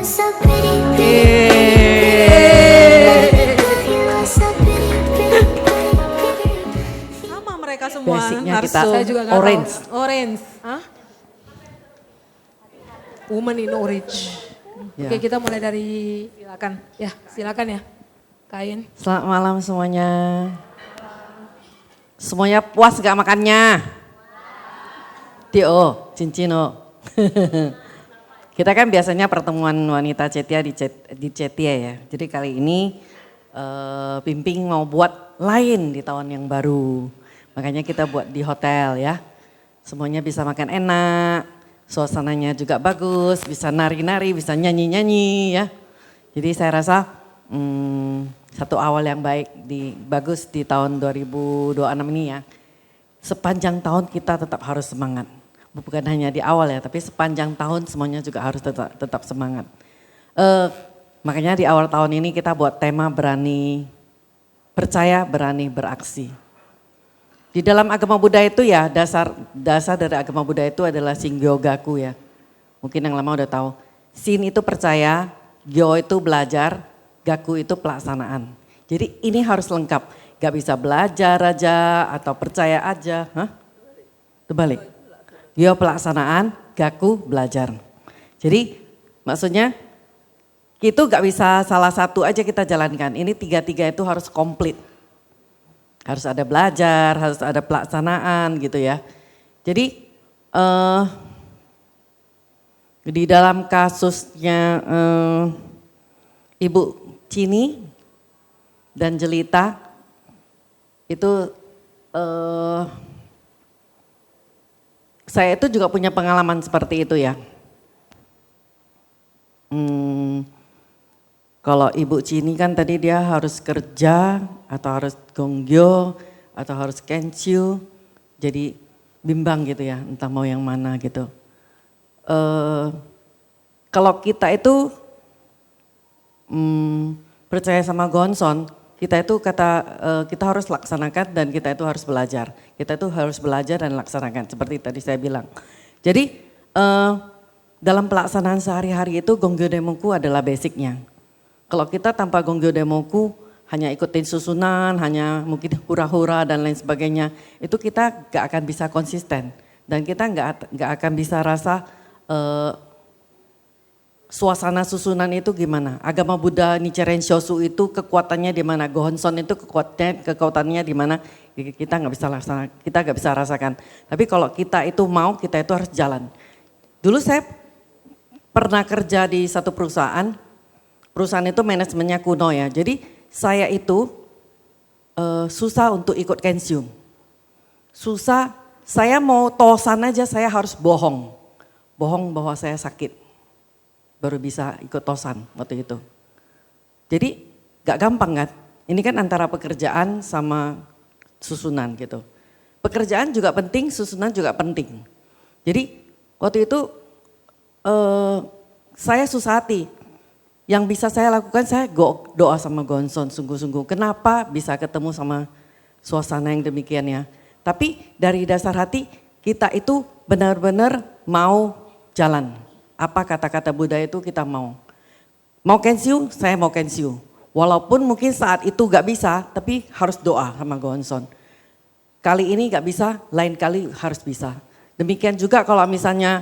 Sama mereka semua. Basicnya kita Saya juga nggak orange. tahu. Orange. Hah? Woman in orange. Ya. Oke, kita mulai dari silakan. Ya, silakan ya. Kain. Selamat malam semuanya. Semuanya puas gak makannya? Tio, cincino. Kita kan biasanya pertemuan wanita Cetia di Cetia ya. Jadi kali ini Pimping mau buat lain di tahun yang baru. Makanya kita buat di hotel ya. Semuanya bisa makan enak, suasananya juga bagus, bisa nari-nari, bisa nyanyi-nyanyi ya. Jadi saya rasa satu awal yang bagus di tahun 2026 ini ya. Sepanjang tahun kita tetap harus semangat. Bukan hanya di awal ya, tapi sepanjang tahun semuanya juga harus tetap semangat. Makanya di awal tahun ini kita buat tema berani percaya, berani beraksi. Di dalam agama Buddha itu ya, dasar dari agama Buddha itu adalah Shingyo Gaku ya. Mungkin yang lama udah tahu. Shin itu percaya, Gyo itu belajar, Gaku itu pelaksanaan. Jadi ini harus lengkap. Gak bisa belajar aja atau percaya aja. Hah? Terbalik. Gyo pelaksanaan, Gaku belajar. Jadi maksudnya itu gak bisa salah satu aja kita jalankan. Ini tiga-tiga itu harus komplit. Harus ada belajar, harus ada pelaksanaan gitu ya. Jadi di dalam kasusnya Ibu Cini dan Jelita itu saya itu juga punya pengalaman seperti itu ya. Kalau Ibu Cini kan tadi dia harus kerja atau harus gonggyo atau harus kensyu. Jadi bimbang gitu ya, entah mau yang mana gitu. Kalau kita itu percaya sama Gonson, kita itu kita harus laksanakan dan kita itu harus belajar. Kita itu harus belajar dan laksanakan seperti tadi saya bilang. Jadi dalam pelaksanaan sehari-hari itu Gonggyo Demoku adalah basicnya. Kalau kita tanpa Gonggyo Demoku hanya ikutin susunan, hanya mungkin hura-hura dan lain sebagainya, itu kita gak akan bisa konsisten. Dan kita gak akan bisa rasa suasana susunan itu gimana. Agama Buddha Nichiren Shoshu itu kekuatannya di mana, Gohonson itu kekuatannya di mana, kita gak bisa rasakan. Tapi kalau kita itu mau, kita itu harus jalan. Dulu saya pernah kerja di satu perusahaan itu manajemennya kuno ya. Jadi saya itu susah untuk ikut kensyu. Susah, saya mau tosan aja saya harus bohong. Bohong bahwa saya sakit. Baru bisa ikut tosan waktu itu. Jadi gak gampang kan. Ini kan antara pekerjaan sama susunan gitu. Pekerjaan juga penting, susunan juga penting. Jadi waktu itu saya susah hati. Yang bisa saya lakukan, saya doa sama Gonson sungguh-sungguh. Kenapa bisa ketemu sama suasana yang demikian ya. Tapi dari dasar hati kita itu benar-benar mau jalan. Apa kata-kata Buddha itu kita mau. Mau kensyu, saya mau kensyu. Walaupun mungkin saat itu gak bisa, tapi harus doa sama Gonson. Kali ini gak bisa, lain kali harus bisa. Demikian juga kalau misalnya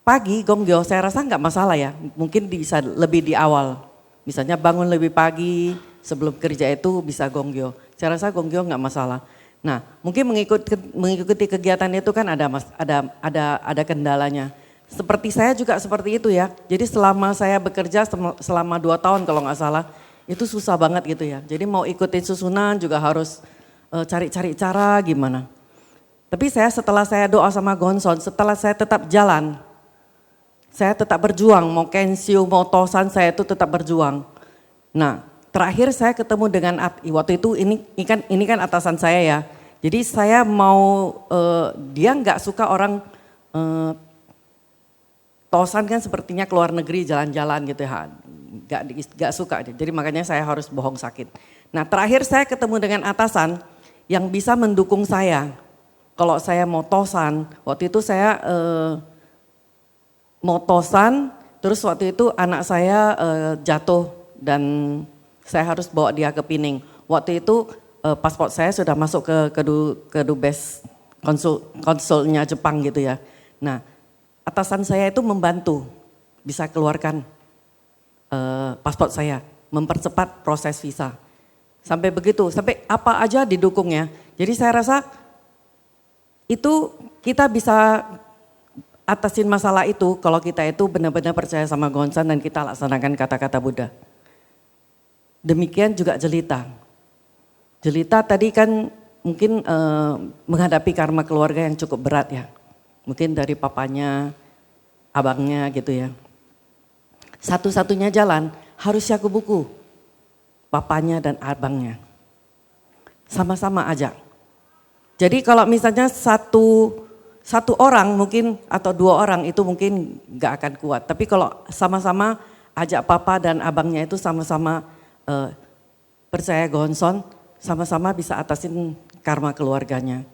pagi gonggyo, saya rasa nggak masalah ya. Mungkin bisa lebih di awal. Misalnya bangun lebih pagi sebelum kerja itu bisa gonggyo. Saya rasa gonggyo nggak masalah. Nah, mungkin mengikuti kegiatan itu kan ada kendalanya. Seperti saya juga seperti itu ya. Jadi selama saya bekerja selama 2 tahun kalau nggak salah, itu susah banget gitu ya. Jadi mau ikutin susunan juga harus cari-cari cara gimana. Tapi setelah saya doa sama Gonson, setelah saya tetap jalan, saya tetap berjuang, mau kensyu, mau tosan, saya itu tetap berjuang. Nah, terakhir saya ketemu dengan waktu itu ini kan atasan saya ya. Jadi saya mau dia nggak suka orang tosan kan sepertinya keluar negeri jalan-jalan gitu ya. Nggak suka. Jadi makanya saya harus bohong sakit. Nah, terakhir saya ketemu dengan atasan yang bisa mendukung saya. Kalau saya mau tosan, waktu itu saya mau tosan Terus waktu itu anak saya jatuh dan saya harus bawa dia ke Pining. Waktu itu paspor saya sudah masuk ke Dubes konsulnya Jepang gitu ya. Nah, atasan saya itu membantu bisa keluarkan paspor saya, mempercepat proses visa. Sampai begitu, sampai apa aja didukung ya. Jadi saya rasa itu kita bisa atasin masalah itu kalau kita itu benar-benar percaya sama Gonsan dan kita laksanakan kata-kata Buddha. Demikian juga jelita. Jelita tadi kan mungkin menghadapi karma keluarga yang cukup berat ya. Mungkin dari papanya, abangnya gitu ya. Satu-satunya jalan harus Syakubuku. Papanya dan abangnya. Sama-sama ajak. Jadi kalau misalnya satu orang mungkin atau dua orang itu mungkin gak akan kuat. Tapi kalau sama-sama ajak papa dan abangnya itu sama-sama percaya Gonson, sama-sama bisa atasin karma keluarganya.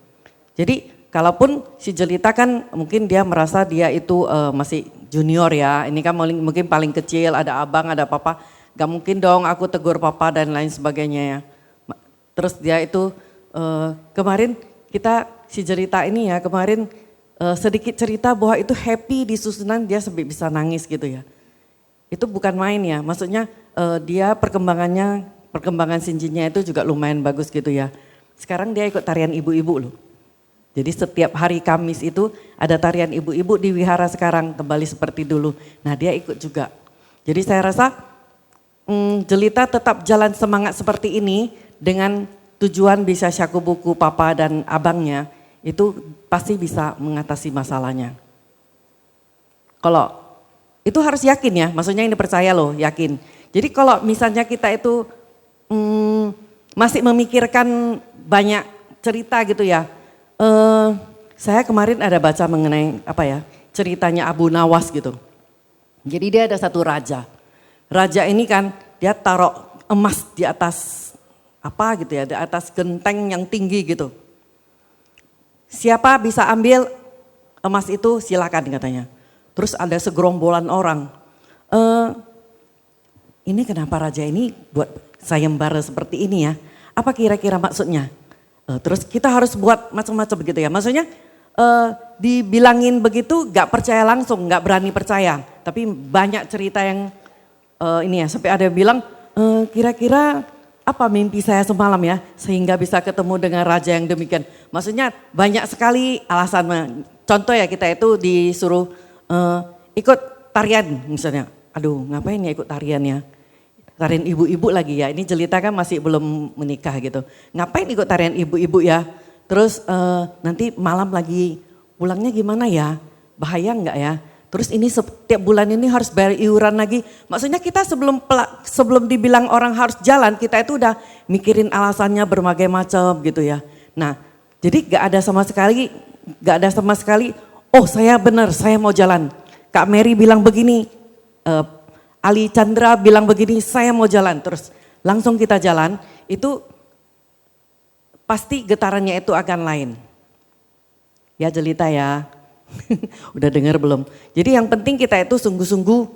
Jadi kalaupun si Jelita kan mungkin dia merasa dia itu masih junior ya, ini kan mungkin paling kecil, ada abang, ada papa. Gak mungkin dong aku tegur papa dan lain sebagainya ya. Terus dia itu kemarin si Jelita ini ya kemarin sedikit cerita bahwa itu happy di susunan dia sampai bisa nangis gitu ya. Itu bukan main ya, maksudnya dia perkembangan Shinjinnya itu juga lumayan bagus gitu ya. Sekarang dia ikut tarian ibu-ibu loh. Jadi setiap hari Kamis itu ada tarian ibu-ibu di wihara sekarang kembali seperti dulu. Nah dia ikut juga. Jadi saya rasa Jelita tetap jalan semangat seperti ini dengan tujuan bisa Syakubuku papa dan abangnya itu pasti bisa mengatasi masalahnya. Kalau itu harus yakin ya, maksudnya ini percaya loh, yakin. Jadi kalau misalnya kita itu masih memikirkan banyak cerita gitu ya. Saya kemarin ada baca mengenai ceritanya Abu Nawas gitu. Jadi dia ada satu raja. Raja ini kan dia taruh emas di atas di atas genteng yang tinggi gitu. Siapa bisa ambil emas itu silakan katanya. Terus ada segerombolan orang. Ini kenapa raja ini buat sayembara seperti ini ya? Apa kira-kira maksudnya? Terus kita harus buat macam-macam begitu ya. Maksudnya dibilangin begitu gak percaya langsung, gak berani percaya. Tapi banyak cerita yang ini ya sampai ada yang bilang kira-kira apa mimpi saya semalam ya sehingga bisa ketemu dengan raja yang demikian. Maksudnya banyak sekali alasan. Contoh ya kita itu disuruh ikut tarian misalnya. Aduh ngapain ya ikut tarian ya. Tarian ibu-ibu lagi ya. Ini Jelita kan masih belum menikah gitu. Ngapain ikut tarian ibu-ibu ya. Terus nanti malam lagi pulangnya gimana ya. Bahaya enggak ya. Terus ini setiap bulan ini harus bayar iuran lagi. Maksudnya kita sebelum dibilang orang harus jalan, kita itu udah mikirin alasannya berbagai macam gitu ya. Nah, jadi gak ada sama sekali, oh saya benar, saya mau jalan. Kak Mary bilang begini, Ali Chandra bilang begini, saya mau jalan. Terus langsung kita jalan, itu pasti getarannya itu akan lain. Ya Jelita ya. Udah dengar belum? Jadi yang penting kita itu sungguh-sungguh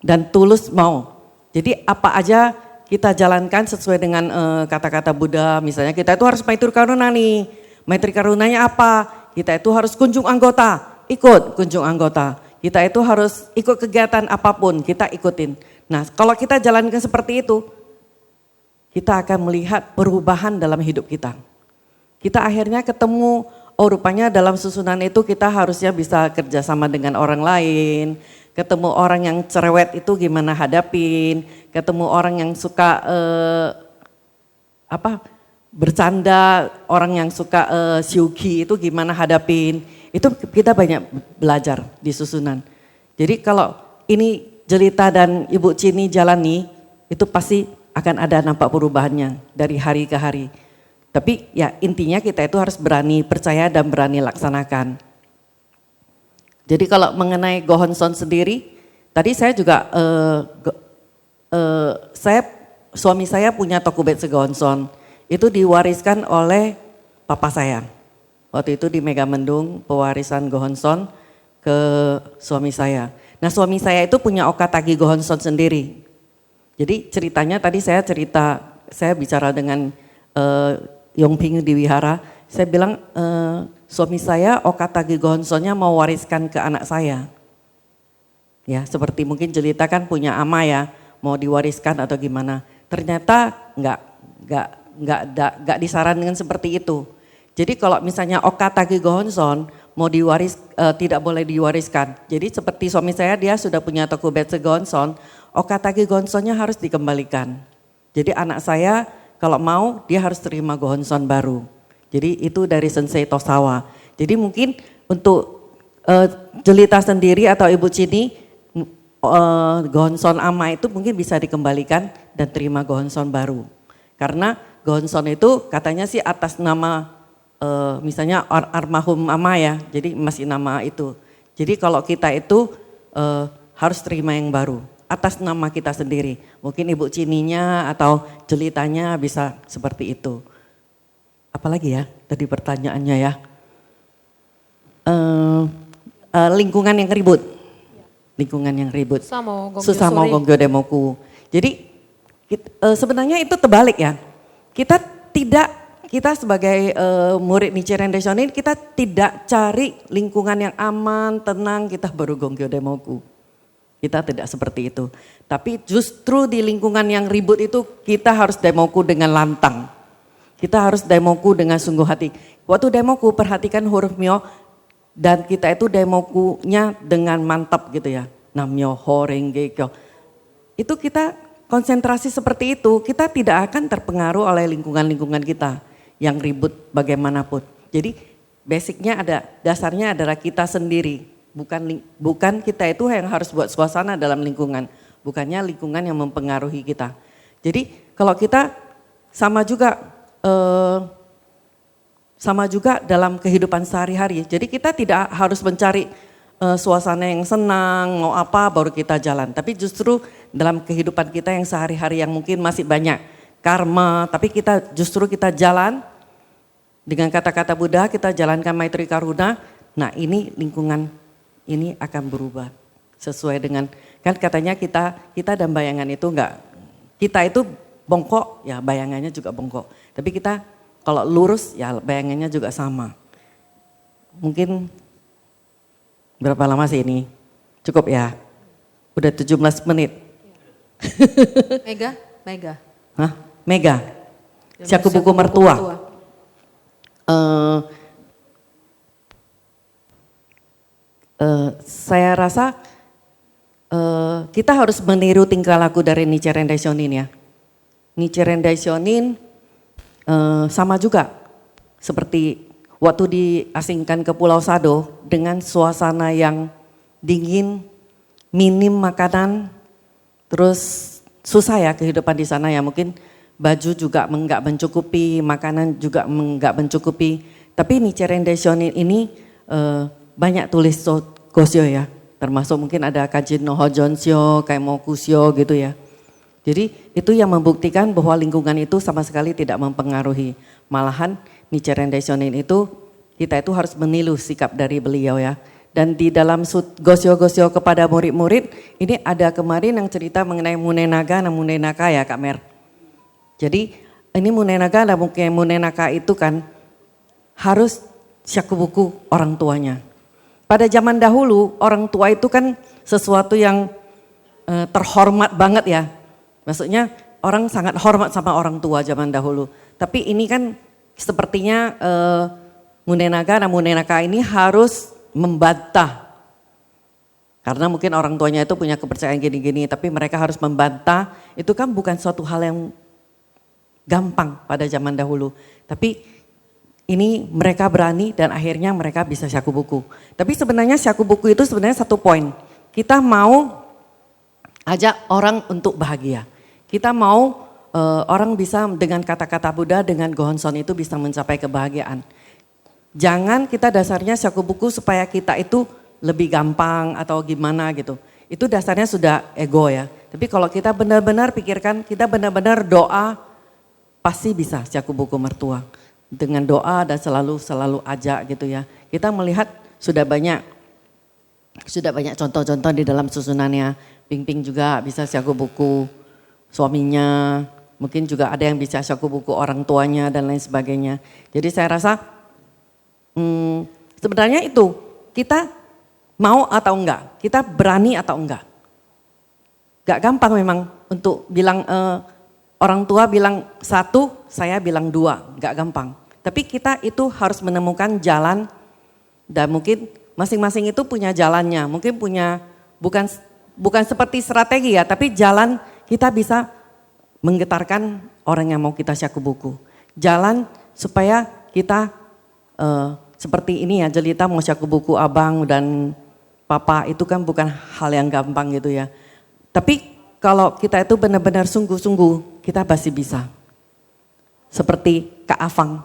dan tulus mau. Jadi apa aja kita jalankan sesuai dengan kata-kata Buddha. Misalnya kita itu harus Maitri Karuna nih. Maitri Karunanya apa? Kita itu harus kunjung anggota, ikut kunjung anggota. Kita itu harus ikut kegiatan apapun, kita ikutin. Nah kalau kita jalankan seperti itu, kita akan melihat perubahan dalam hidup kita. Kita akhirnya ketemu, oh rupanya dalam susunan itu kita harusnya bisa kerjasama dengan orang lain, ketemu orang yang cerewet itu gimana hadapin, ketemu orang yang suka bercanda, orang yang suka syugi itu gimana hadapin, itu kita banyak belajar di susunan. Jadi kalau ini Jelita dan Ibu Cini jalani, itu pasti akan ada nampak perubahannya dari hari ke hari. Tapi ya intinya kita itu harus berani percaya dan berani laksanakan. Jadi kalau mengenai Gohonson sendiri, tadi saya juga, suami saya punya Tokubetsu Gohonson. Itu diwariskan oleh papa saya. Waktu itu di Megamendung pewarisan Gohonson ke suami saya. Nah suami saya itu punya Okatagi Gohonson sendiri. Jadi ceritanya tadi saya bicara dengan Yongping di wihara, saya bilang suami saya Okatagi Gohonsonnya mau wariskan ke anak saya. Ya seperti mungkin Jelita kan punya ama ya, mau diwariskan atau gimana. Ternyata nggak disarankan seperti itu. Jadi kalau misalnya Okatagi Gohonson mau tidak boleh diwariskan. Jadi seperti suami saya dia sudah punya Tokubetsu Gohonson, Okatagi Gohonsonnya harus dikembalikan. Jadi anak saya kalau mau dia harus terima Gohonson baru. Jadi itu dari Sensei Tosawa. Jadi mungkin untuk Jelita sendiri atau Ibu Cini, Gohonson ama itu mungkin bisa dikembalikan dan terima Gohonson baru. Karena Gohonson itu katanya sih atas nama misalnya almarhum ama ya, jadi masih nama itu. Jadi kalau kita itu harus terima yang baru atas nama kita sendiri. Mungkin Ibu Cininya atau Jelitanya bisa seperti itu. Apalagi ya tadi pertanyaannya ya. Lingkungan yang ribut. Lingkungan yang ribut. Susamo Gongyo Demoku. Jadi sebenarnya itu terbalik ya. Kita sebagai murid Nichiren Daishonin kita tidak cari lingkungan yang aman, tenang, kita baru Gongyo Demoku. Kita tidak seperti itu. Tapi justru di lingkungan yang ribut itu kita harus demoku dengan lantang. Kita harus demoku dengan sungguh hati. Waktu demoku perhatikan huruf myo dan kita itu demokunya dengan mantap gitu ya. Namyo ho renge kyo. Itu kita konsentrasi seperti itu, kita tidak akan terpengaruh oleh lingkungan-lingkungan kita yang ribut bagaimanapun. Jadi basicnya dasarnya adalah kita sendiri, bukan kita itu yang harus buat suasana dalam lingkungan, bukannya lingkungan yang mempengaruhi kita. Jadi kalau kita sama juga dalam kehidupan sehari-hari, jadi kita tidak harus mencari suasana yang senang, mau apa baru kita jalan. Tapi justru dalam kehidupan kita yang sehari-hari yang mungkin masih banyak karma, tapi kita jalan dengan kata-kata Buddha, kita jalankan Maitri Karuna. Nah ini lingkungan ini akan berubah sesuai dengan, kan katanya kita dan bayangan itu kita itu bongkok, ya bayangannya juga bongkok. Tapi kita kalau lurus ya bayangannya juga sama. Mungkin berapa lama sih ini? Cukup ya? Udah 17 menit. Mega. Hah? Mega? Syaku buku mertua. Saya rasa kita harus meniru tingkah laku dari Nichiren Daishonin ya. Nichiren Daishonin sama juga seperti waktu diasingkan ke Pulau Sado dengan suasana yang dingin, minim makanan, terus susah ya kehidupan di sana ya, mungkin baju juga enggak mencukupi, makanan juga enggak mencukupi. Tapi Nichiren Daishonin ini banyak tulis gosyo ya, termasuk mungkin ada Kajin no Hojonsyo, Kaimokusyo gitu ya. Jadi itu yang membuktikan bahwa lingkungan itu sama sekali tidak mempengaruhi. Malahan Nichiren Daishonin itu kita itu harus meniru sikap dari beliau ya. Dan di dalam gosyo-gosyo kepada murid-murid ini ada kemarin yang cerita mengenai Munenaga dan Munenaka ya Kak Mer. Jadi ini Munenaga dan Munenaka itu kan harus syakubuku orang tuanya. Pada zaman dahulu orang tua itu kan sesuatu yang terhormat banget ya. Maksudnya orang sangat hormat sama orang tua zaman dahulu. Tapi ini kan sepertinya Munenaga dan Munenaka ini harus membantah. Karena mungkin orang tuanya itu punya kepercayaan gini-gini, tapi mereka harus membantah. Itu kan bukan suatu hal yang gampang pada zaman dahulu. Tapi ini mereka berani dan akhirnya mereka bisa syakubuku. Tapi sebenarnya syakubuku itu sebenarnya satu poin. Kita mau ajak orang untuk bahagia. Kita mau orang bisa dengan kata-kata Buddha, dengan Gohonson itu bisa mencapai kebahagiaan. Jangan kita dasarnya syakubuku supaya kita itu lebih gampang atau gimana gitu. Itu dasarnya sudah ego ya. Tapi kalau kita benar-benar pikirkan, kita benar-benar doa, pasti bisa syakubuku mertua. Dengan doa dan selalu ajak gitu ya. Kita melihat sudah banyak sudah banyak contoh-contoh di dalam susunannya. Ping juga bisa syaku buku suaminya, mungkin juga ada yang bisa syaku buku orang tuanya dan lain sebagainya. Jadi saya rasa sebenarnya itu kita mau atau enggak, kita berani atau enggak. Gak gampang memang untuk bilang orang tua bilang satu, saya bilang dua, gak gampang. Tapi kita itu harus menemukan jalan dan mungkin masing-masing itu punya jalannya, mungkin punya bukan seperti strategi ya, tapi jalan kita bisa menggetarkan orang yang mau kita syaku buku. Jalan supaya kita seperti ini ya, Jelita mau syaku buku abang dan papa itu kan bukan hal yang gampang gitu ya. Tapi kalau kita itu benar-benar sungguh-sungguh, kita pasti bisa. Seperti Kak Afang.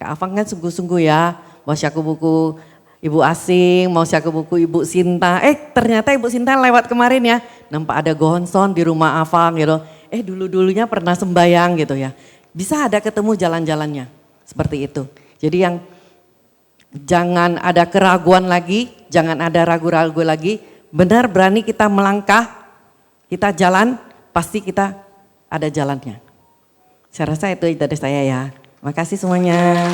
Kak Afang kan sungguh-sungguh ya, mau syaku buku Ibu Asing, mau syaku buku Ibu Sinta. Ternyata Ibu Sinta lewat kemarin ya, nampak ada gonson di rumah Afang gitu. Dulu-dulunya pernah sembayang gitu ya. Bisa ada ketemu jalan-jalannya, seperti itu. Jadi yang jangan ada keraguan lagi, jangan ada ragu-ragu lagi. Benar berani kita melangkah, kita jalan, pasti kita ada jalannya. Saya rasa itu dari saya ya. Makasih semuanya.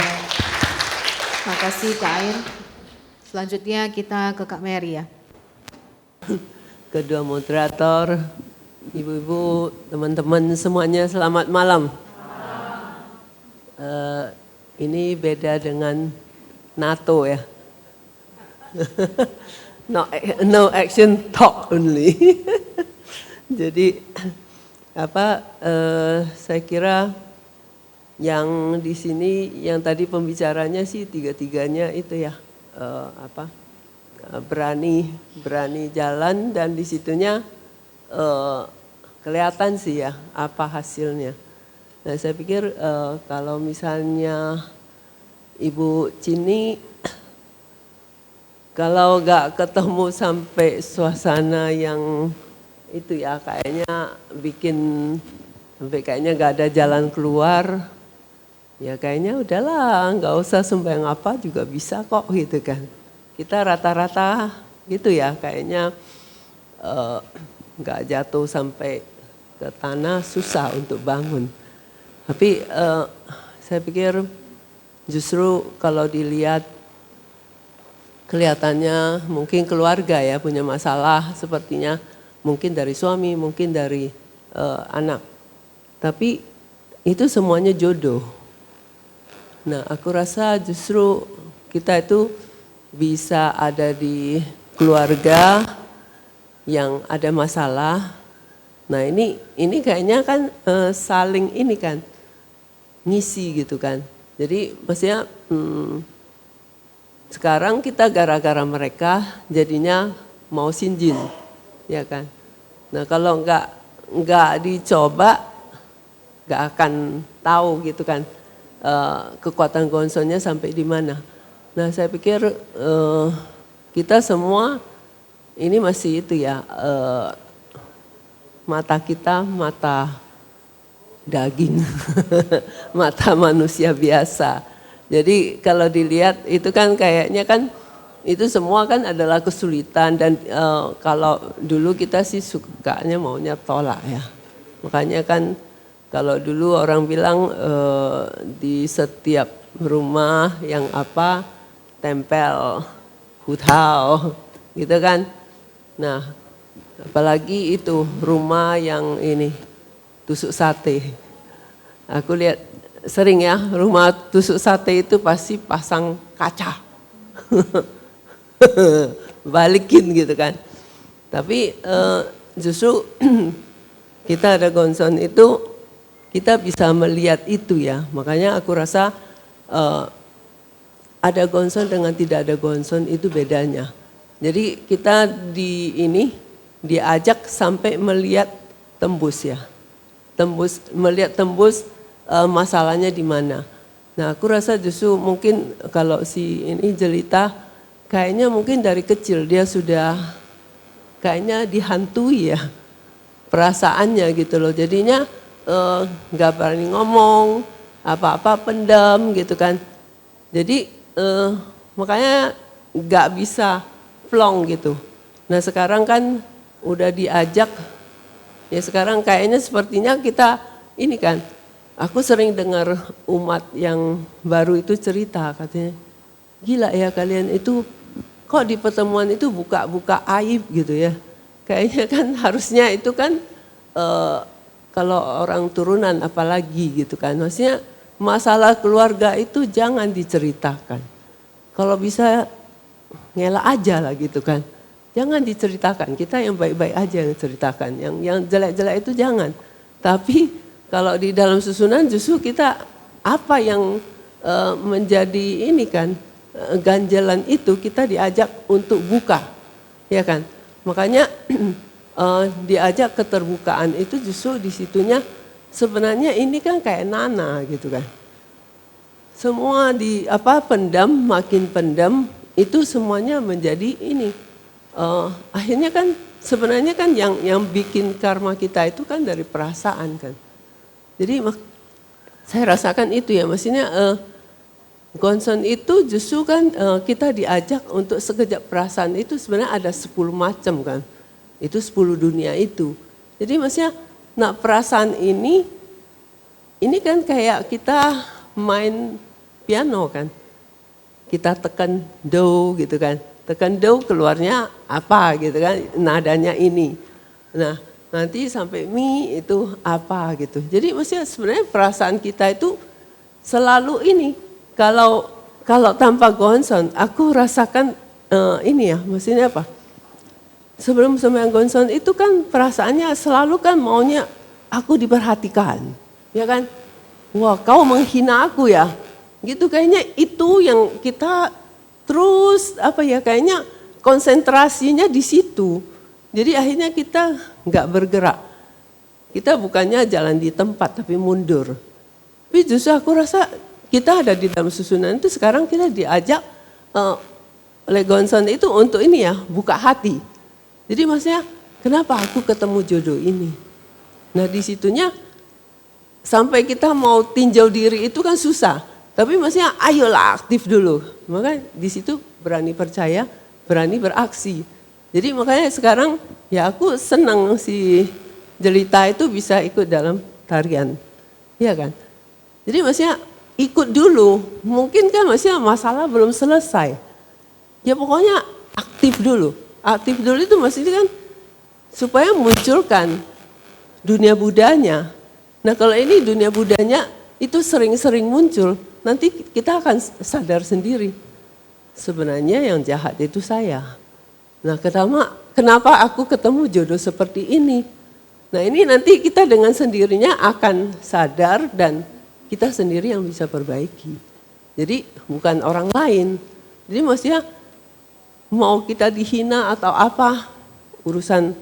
Makasih Kak Ain. Selanjutnya kita ke Kak Mary ya. Kedua moderator, ibu-ibu, teman-teman semuanya selamat malam. Ini beda dengan NATO ya. No action talk only. Jadi saya kira yang di sini yang tadi pembicaranya sih tiga-tiganya itu ya berani jalan dan di situnya kelihatan sih ya apa hasilnya. Nah saya pikir kalau misalnya Ibu Cini kalau nggak ketemu sampai suasana yang itu ya kayaknya bikin sampai kayaknya nggak ada jalan keluar, ya kayaknya udahlah nggak usah sembahyang apa juga bisa kok gitu kan. Kita rata-rata gitu ya kayaknya nggak jatuh sampai ke tanah susah untuk bangun. Tapi saya pikir justru kalau dilihat kelihatannya mungkin keluarga ya punya masalah sepertinya mungkin dari suami, mungkin dari anak. Tapi itu semuanya jodoh. Nah aku rasa justru kita itu bisa ada di keluarga yang ada masalah. Nah ini kayaknya kan saling ini kan ngisi gitu kan. Jadi maksudnya sekarang kita gara-gara mereka jadinya mau sinjin, ya kan. Nah kalau nggak dicoba nggak akan tahu gitu kan kekuatan gonsonnya sampai di mana. Nah saya pikir kita semua ini masih itu ya mata kita mata daging, mata manusia biasa. Jadi kalau dilihat itu kan kayaknya kan itu semua kan adalah kesulitan dan kalau dulu kita sih sukanya maunya tolak ya. Makanya kan kalau dulu orang bilang di setiap rumah yang apa tempel hutau gitu kan. Nah apalagi itu rumah yang ini tusuk sate. Aku lihat sering ya rumah tusuk sate itu pasti pasang kaca. Balikin gitu kan. Tapi justru kita ada gonson itu kita bisa melihat itu ya. Makanya aku rasa ada gonson dengan tidak ada gonson itu bedanya. Jadi kita diajak sampai melihat tembus ya. Melihat tembus masalahnya di mana. Nah aku rasa justru mungkin kalau si ini Jelita kayaknya mungkin dari kecil dia sudah kayaknya dihantui ya perasaannya gitu loh. Jadinya nggak berani ngomong, apa-apa pendam gitu kan. Jadi makanya nggak bisa plong gitu. Nah sekarang kan udah diajak, ya sekarang kayaknya sepertinya kita ini kan, aku sering dengar umat yang baru itu cerita katanya, gila ya kalian itu kok di pertemuan itu buka-buka aib gitu ya. Kayaknya kan harusnya itu kan kalau orang turunan apalagi gitu kan. Maksudnya masalah keluarga itu jangan diceritakan. Kalau bisa ngelak aja lah gitu kan. Jangan diceritakan, kita yang baik-baik aja yang ceritakan. Yang jelek-jelek itu jangan. Tapi kalau di dalam susunan justru kita apa yang menjadi ini kan ganjalan itu kita diajak untuk buka, ya kan? Makanya diajak keterbukaan itu justru disitunya sebenarnya ini kan kayak Nana gitu kan. Semua pendam makin pendam itu semuanya menjadi ini. Akhirnya kan sebenarnya kan yang bikin karma kita itu kan dari perasaan kan. Jadi saya rasakan itu ya, maksudnya Gonson itu justru kan kita diajak untuk sekejap perasaan itu sebenarnya ada 10 macam kan. Itu 10 dunia itu. Jadi maksudnya perasaan ini kan kayak kita main piano kan. Kita tekan do gitu kan. Tekan do keluarnya apa gitu kan, nadanya ini. Nah nanti sampai mi itu apa gitu. Jadi maksudnya sebenarnya perasaan kita itu selalu ini. Kalau tanpa Gonson, aku rasakan ini ya, maksudnya apa? Sebelum sembahyang Gonson itu kan perasaannya selalu kan maunya aku diperhatikan, ya kan? Wah, kau menghina aku ya, gitu kayaknya itu yang kita terus kayaknya konsentrasinya di situ. Jadi akhirnya kita nggak bergerak. Kita bukannya jalan di tempat tapi mundur. Tapi justru aku rasa kita ada di dalam susunan itu sekarang kita diajak oleh Gonson itu untuk ini ya, buka hati. Jadi maksudnya kenapa aku ketemu jodoh ini? Nah di situnya sampai kita mau tinjau diri itu kan susah. Tapi maksudnya ayolah aktif dulu. Maka di situ berani percaya, berani beraksi. Jadi makanya sekarang ya aku senang si Jelita itu bisa ikut dalam tarian. Iya kan? Jadi maksudnya ikut dulu, mungkin kan maksudnya masalah belum selesai. Ya pokoknya aktif dulu. Aktif dulu itu maksudnya kan supaya munculkan dunia Budanya. Nah kalau ini dunia Budanya itu sering-sering muncul, nanti kita akan sadar sendiri. Sebenarnya yang jahat itu saya. Nah kenapa aku ketemu jodoh seperti ini? Nah ini nanti kita dengan sendirinya akan sadar dan kita sendiri yang bisa perbaiki. Jadi bukan orang lain. Jadi maksudnya mau kita dihina atau apa, urusan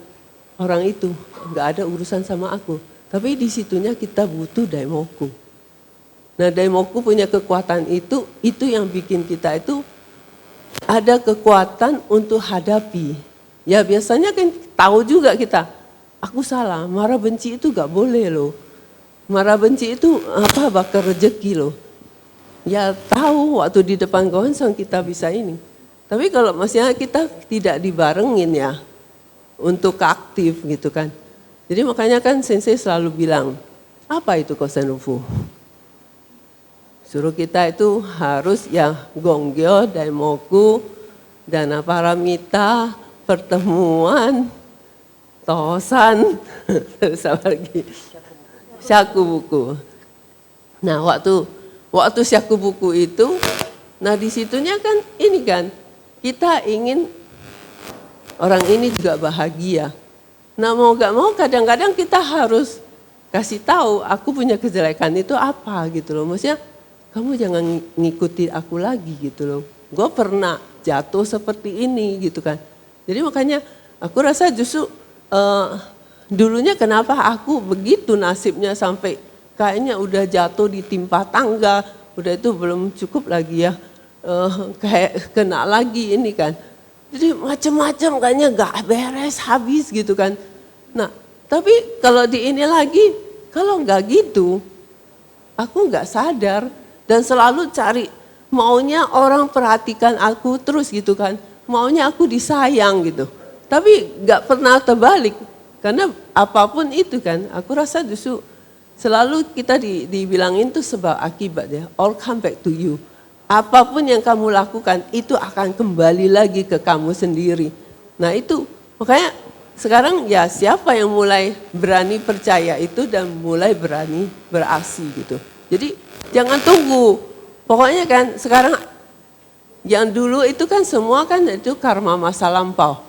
orang itu. Enggak ada urusan sama aku. Tapi di situnya kita butuh daimoku. Nah daimoku punya kekuatan itu yang bikin kita itu ada kekuatan untuk hadapi. Ya biasanya kan tahu juga kita, aku salah, marah benci itu gak boleh loh. Marah benci itu bakar rezeki loh. Ya tahu waktu di depan Gonson kita bisa ini. Tapi kalau maksudnya kita tidak dibarengin ya untuk aktif gitu kan. Jadi makanya kan Sensei selalu bilang, apa itu Kosen Rufu? Suruh kita itu harus yang Gonggyo, Daimoku, Dana Paramita, pertemuan, Tosan, terus apa lagi? Syakubuku. Nah waktu Syakubuku itu, nah disitunya kan ini kan, kita ingin orang ini juga bahagia. Nah mau gak mau kadang-kadang kita harus kasih tahu aku punya kejelekan itu apa gitu loh. Maksudnya kamu jangan ngikuti aku lagi gitu loh. Gue pernah jatuh seperti ini gitu kan. Jadi makanya aku rasa justru dulunya kenapa aku begitu nasibnya sampai kayaknya udah jatuh ditimpa tangga, udah itu belum cukup lagi ya, kayak kena lagi ini kan. Jadi macam-macam kayaknya gak beres, habis gitu kan. Nah tapi kalau di ini lagi, kalau gak gitu, aku gak sadar dan selalu cari maunya orang perhatikan aku terus gitu kan. maunya aku disayang gitu. Tapi gak pernah terbalik. Karena apapun itu kan, aku rasa justru selalu kita dibilangin tuh sebab akibat ya. All come back to you. Apapun yang kamu lakukan itu akan kembali lagi ke kamu sendiri. Nah itu makanya sekarang ya siapa yang mulai berani percaya itu dan mulai berani beraksi gitu. Jadi jangan tunggu. Pokoknya kan sekarang yang dulu itu kan semua kan itu karma masa lampau.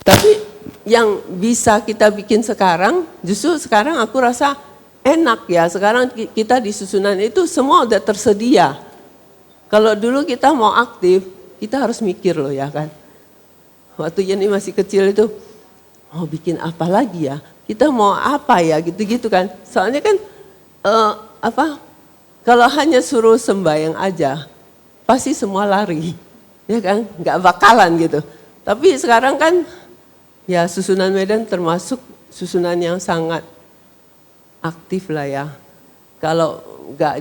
Tapi yang bisa kita bikin sekarang justru sekarang aku rasa enak ya. Sekarang kita di susunan itu semua udah tersedia. Kalau dulu kita mau aktif, kita harus mikir loh ya kan. Waktu Yeni masih kecil itu, mau bikin apa lagi ya? Kita mau apa ya gitu-gitu kan. Soalnya kan kalau hanya suruh sembahyang aja, pasti semua lari. Ya kan, nggak bakalan gitu. Tapi sekarang kan ya susunan Medan termasuk susunan yang sangat aktif lah ya. Kalau nggak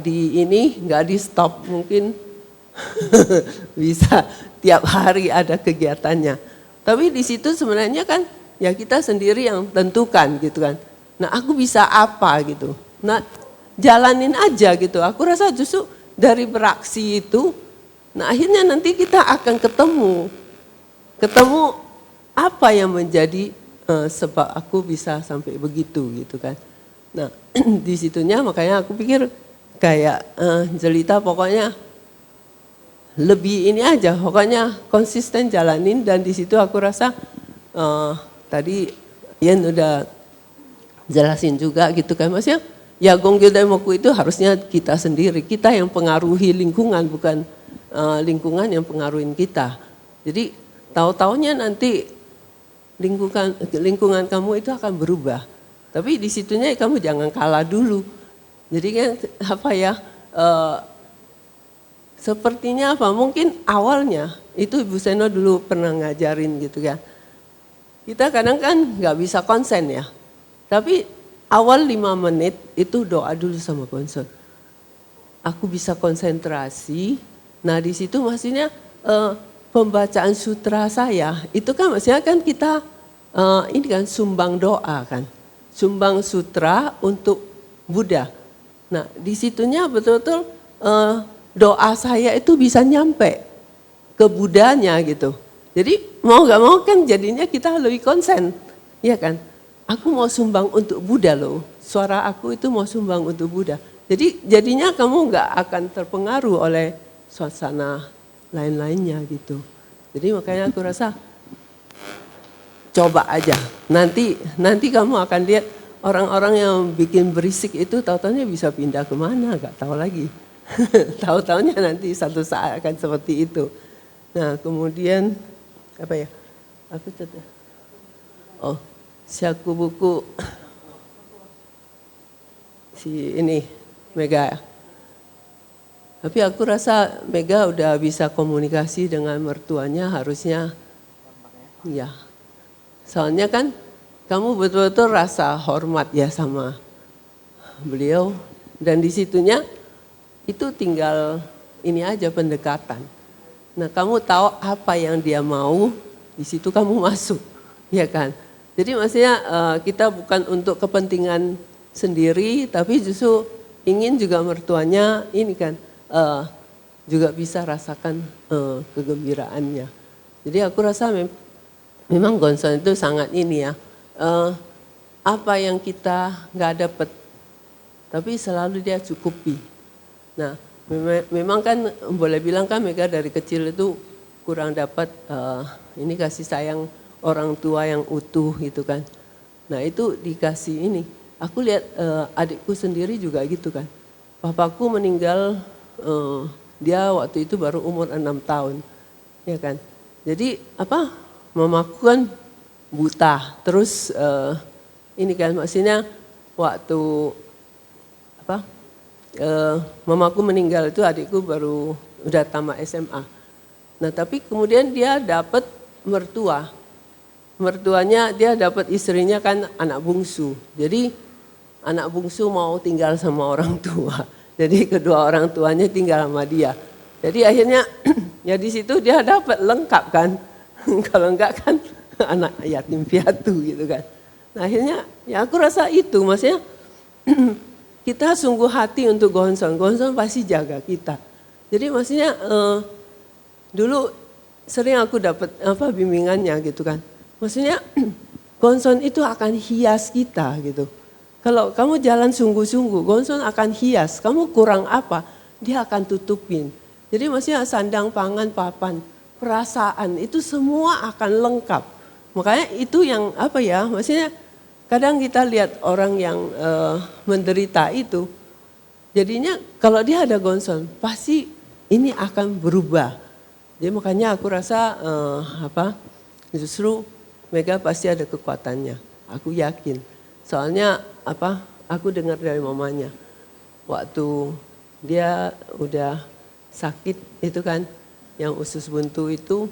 di stop mungkin bisa tiap hari ada kegiatannya. Tapi di situ sebenarnya kan ya kita sendiri yang tentukan gitu kan. Nah aku bisa apa gitu. Nah jalanin aja gitu. Aku rasa justru dari beraksi itu, nah akhirnya nanti kita akan ketemu apa yang menjadi sebab aku bisa sampai begitu gitu kan. Nah di situnya makanya aku pikir kayak Jelita pokoknya lebih ini aja, pokoknya konsisten jalanin dan di situ aku rasa tadi Yen udah jelasin juga gitu kan, maksudnya ya Gonggyo Daimoku itu harusnya kita sendiri, kita yang pengaruhi lingkungan bukan lingkungan yang pengaruhin kita. Jadi tahu-taunya nanti lingkungan kamu itu akan berubah, tapi di situnya kamu jangan kalah dulu. Jadi kan apa ya? Sepertinya apa? Mungkin awalnya itu Ibu Seno dulu pernah ngajarin gitu kan. Kita kadang kan nggak bisa konsen ya. Tapi awal 5 menit itu doa dulu sama konsen. Aku bisa konsentrasi. Nah di situ maksudnya pembacaan sutra saya itu kan maksudnya kan kita ini kan sumbang doa kan. Sumbang sutra untuk Buddha. Nah di situnya betul-betul doa saya itu bisa nyampe ke Budanya gitu. Jadi mau gak mau kan jadinya kita lebih konsen. Iya kan? Aku mau sumbang untuk Buddha loh. Suara aku itu mau sumbang untuk Buddha. Jadi jadinya kamu gak akan terpengaruh oleh suasana lain-lainnya gitu. Jadi makanya aku rasa coba aja. Nanti kamu akan lihat orang-orang yang bikin berisik itu tahu-tahunya bisa pindah kemana gak tahu lagi. Tahu-tahunya nanti satu saat akan seperti itu. Nah kemudian apa ya? Aku catat. Oh, Syaku buku si ini Mega. Tapi aku rasa Mega udah bisa komunikasi dengan mertuanya harusnya. Ya. Soalnya kan kamu betul-betul rasa hormat ya sama beliau dan di situnya itu tinggal ini aja pendekatan. Nah kamu tahu apa yang dia mau, di situ kamu masuk, ya kan? Jadi maksudnya kita bukan untuk kepentingan sendiri, tapi justru ingin juga mertuanya ini kan juga bisa rasakan kegembiraannya. Jadi aku rasa memang Gonson itu sangat ini ya, apa yang kita nggak dapat, tapi selalu dia cukupi. Nah, memang kan boleh bilang kan Mega dari kecil itu kurang dapat ini kasih sayang orang tua yang utuh gitu kan. Nah itu dikasih ini. Aku lihat adikku sendiri juga gitu kan. Papaku meninggal dia waktu itu baru umur 6 tahun. Ya kan. Jadi apa? Mamaku kan buta. Terus ini kan maksudnya waktu apa? Mamaku meninggal itu adikku baru udah tamat SMA. Nah tapi kemudian dia dapat mertua. Mertuanya dia dapat istrinya kan anak bungsu. Jadi anak bungsu mau tinggal sama orang tua. Jadi kedua orang tuanya tinggal sama dia. Jadi akhirnya ya di situ dia dapat lengkap kan. Kalau enggak kan anak yatim piatu gitu kan. Nah akhirnya ya aku rasa itu maksudnya kita sungguh hati untuk Gonson. Gonson pasti jaga kita. Jadi maksudnya dulu sering aku dapat bimbingannya gitu kan. Maksudnya Gonson itu akan hias kita gitu. Kalau kamu jalan sungguh-sungguh, Gonson akan hias. Kamu kurang apa, dia akan tutupin. Jadi maksudnya sandang, pangan, papan, perasaan itu semua akan lengkap. Makanya itu yang maksudnya kadang kita lihat orang yang menderita itu, jadinya kalau dia ada Gonson, pasti ini akan berubah. Jadi makanya aku rasa justru Mega pasti ada kekuatannya. Aku yakin. Soalnya aku dengar dari mamanya. Waktu dia udah sakit itu kan, yang usus buntu itu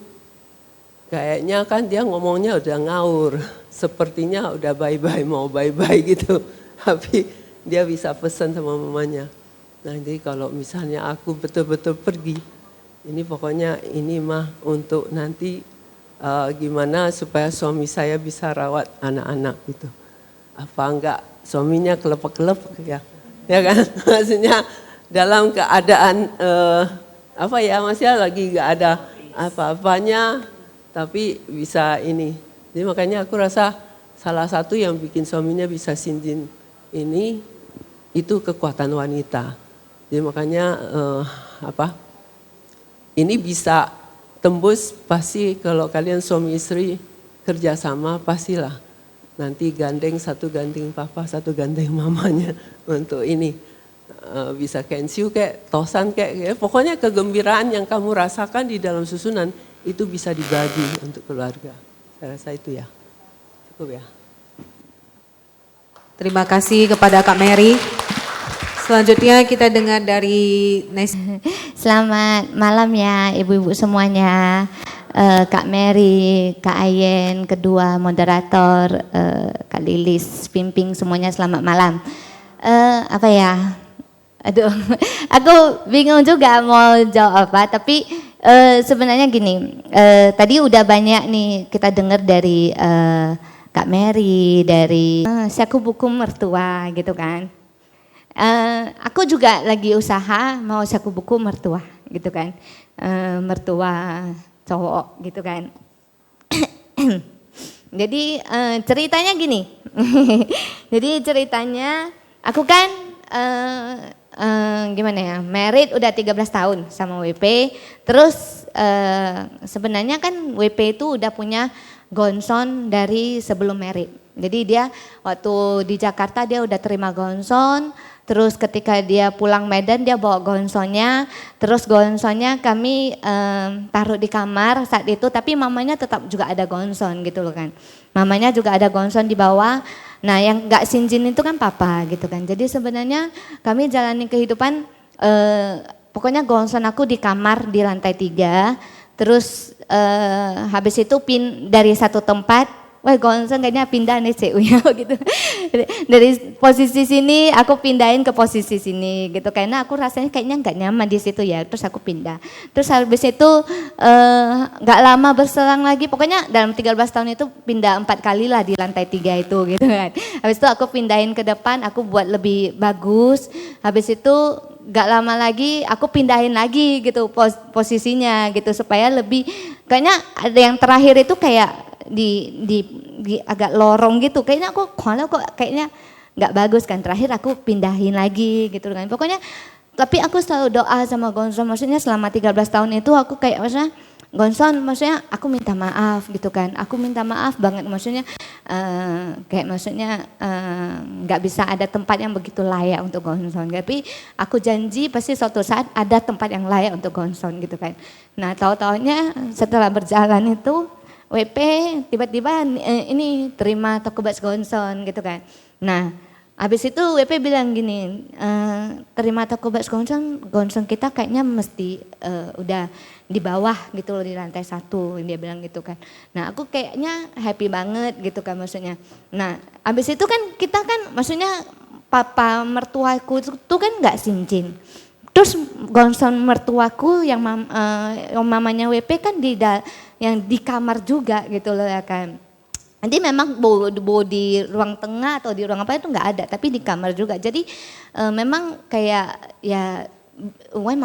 kayaknya kan dia ngomongnya udah ngaur. Sepertinya udah bye-bye, mau bye-bye gitu. Tapi dia bisa pesan sama mamanya. Nanti kalau misalnya aku betul-betul pergi, ini pokoknya ini mah untuk nanti gimana supaya suami saya bisa rawat anak-anak gitu. Apa enggak suaminya kelepek-kelepek ya kan? Maksudnya dalam keadaan maksudnya lagi enggak ada apa-apanya tapi bisa ini. Jadi makanya aku rasa salah satu yang bikin suaminya bisa sinjin ini itu kekuatan wanita. Jadi makanya ini bisa tembus pasti kalau kalian suami istri kerjasama pastilah. Nanti satu gandeng papa, satu gandeng mamanya untuk ini. Bisa kensiu kayak tosan kayak pokoknya kegembiraan yang kamu rasakan di dalam susunan itu bisa dibagi untuk keluarga. Saya rasa itu ya. Cukup ya. Terima kasih kepada Kak Mary. Selanjutnya kita dengar dari Nes. Selamat malam ya ibu-ibu semuanya. Kak Mary, Kak Ayen, kedua moderator, Kak Lilis, Pimping semuanya selamat malam. Aduh, aku bingung juga mau jawab apa, tapi sebenarnya gini, tadi udah banyak nih kita dengar dari Kak Mary, dari Syaku Buku Mertua gitu kan. Aku juga lagi usaha mau saku buku mertua gitu kan, mertua cowok gitu kan. Jadi ceritanya gini, jadi ceritanya aku kan gimana ya, married udah 13 tahun sama WP, terus sebenarnya kan WP itu udah punya Gonson dari sebelum married. Jadi dia waktu di Jakarta dia udah terima Gonson. Terus ketika dia pulang Medan dia bawa Gonsonnya, terus Gonsonnya kami taruh di kamar saat itu, tapi mamanya tetap juga ada Gonson gitu loh kan. Mamanya juga ada Gonson di bawah, nah yang gak sinjin itu kan papa gitu kan. Jadi sebenarnya kami jalani kehidupan, pokoknya Gonson aku di kamar di lantai 3, terus habis itu dari satu tempat, wah Gonson kayaknya pindah nih CU-nya gitu. Dari posisi sini aku pindahin ke posisi sini gitu. Karena aku rasanya kayaknya nggak nyaman di situ ya. Terus aku pindah. Terus habis itu nggak lama berselang lagi. Pokoknya dalam 13 tahun itu pindah 4 kali lah di lantai 3 itu gitu kan. Habis itu aku pindahin ke depan. Aku buat lebih bagus. Habis itu gak lama lagi aku pindahin lagi gitu posisinya gitu supaya lebih, kayaknya ada yang terakhir itu kayak di agak lorong gitu, kayaknya aku kok kayaknya nggak bagus kan, terakhir aku pindahin lagi gitu kan. Pokoknya tapi aku selalu doa sama Gonson, maksudnya selama 13 tahun itu aku kayak maksudnya Gonson, maksudnya aku minta maaf gitu kan, aku minta maaf banget, maksudnya kayak maksudnya nggak bisa ada tempat yang begitu layak untuk Gonson, tapi aku janji pasti suatu saat ada tempat yang layak untuk Gonson gitu kan. Nah tahu-taunya setelah berjalan itu WP tiba-tiba ini terima Tokubats Gonson gitu kan. Nah habis itu WP bilang gini, terima Tokubats Gonson kita kayaknya mesti udah di bawah gitu loh, di lantai 1, dia bilang gitu kan. Nah aku kayaknya happy banget gitu kan maksudnya. Nah habis itu kan kita kan maksudnya papa mertuaku itu kan nggak sinjin. terus gonson mertuaku yang mamanya WP kan yang di kamar juga gitu loh ya kan. Nanti memang mau di ruang tengah atau di ruang apa itu nggak ada, tapi di kamar juga. Jadi memang kayak ya, wah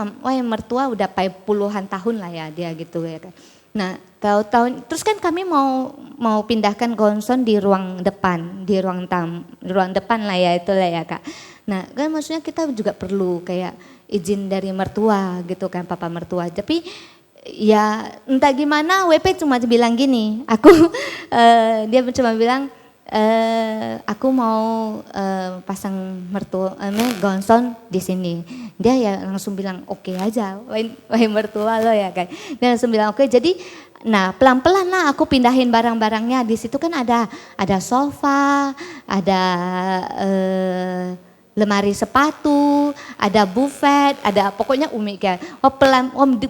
mertua udah puluhan tahun lah ya dia gitu ya kan. Nah tahu-tahu terus kan kami mau pindahkan gonson di ruang depan, di ruang depan lah ya itulah ya Kak. Nah kan maksudnya kita juga perlu kayak izin dari mertua gitu kan, papa mertua. Tapi ya entah gimana WP cuma bilang gini, dia cuma bilang aku mau pasang gonson di sini. Dia ya langsung bilang oke aja, wahai mertua lo ya kan. Dia langsung bilang oke. Jadi nah pelan-pelan lah aku pindahin barang-barangnya. Di situ kan ada sofa, ada lemari sepatu, ada buffet, ada pokoknya umi kan.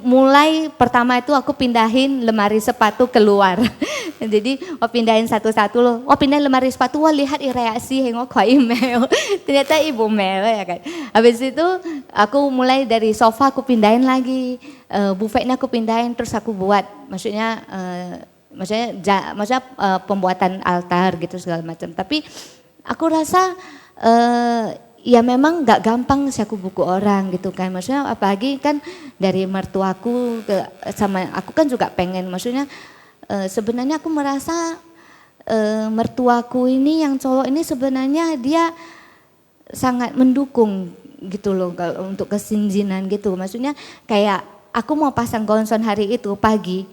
Mulai pertama itu aku pindahin lemari sepatu keluar. Jadi pindahin satu-satu loh. Pindahin lemari sepatu, lihat reaksi hengok kau email. Ternyata ibu Mel ya kan. Habis itu aku mulai dari sofa aku pindahin lagi, buffetnya aku pindahin, terus aku buat, maksudnya pembuatan altar gitu segala macam. Tapi aku rasa ya memang gak gampang sih aku buku orang gitu kan. Maksudnya apalagi kan dari mertuaku sama aku kan juga pengen, maksudnya sebenarnya aku merasa mertuaku ini yang cowok ini sebenarnya dia sangat mendukung gitu loh untuk kesinjinan gitu. Maksudnya kayak aku mau pasang gonson hari itu pagi,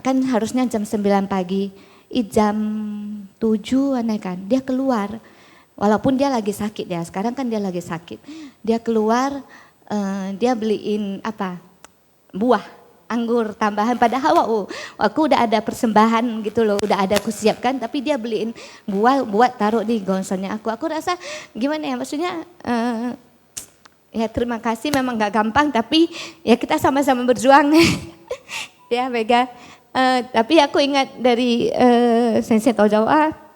kan harusnya jam 9 pagi, jam 7 aneh kan dia keluar. Walaupun dia lagi sakit ya, sekarang kan dia lagi sakit. Dia keluar, dia beliin buah, anggur tambahan. Padahal aku udah ada persembahan gitu loh, udah ada aku siapkan. Tapi dia beliin buah buat taruh di gonsonnya aku. Aku rasa gimana ya, maksudnya ya terima kasih, memang gak gampang. Tapi ya kita sama-sama berjuang. Ya Vega. Tapi aku ingat dari Sensei Tojawa.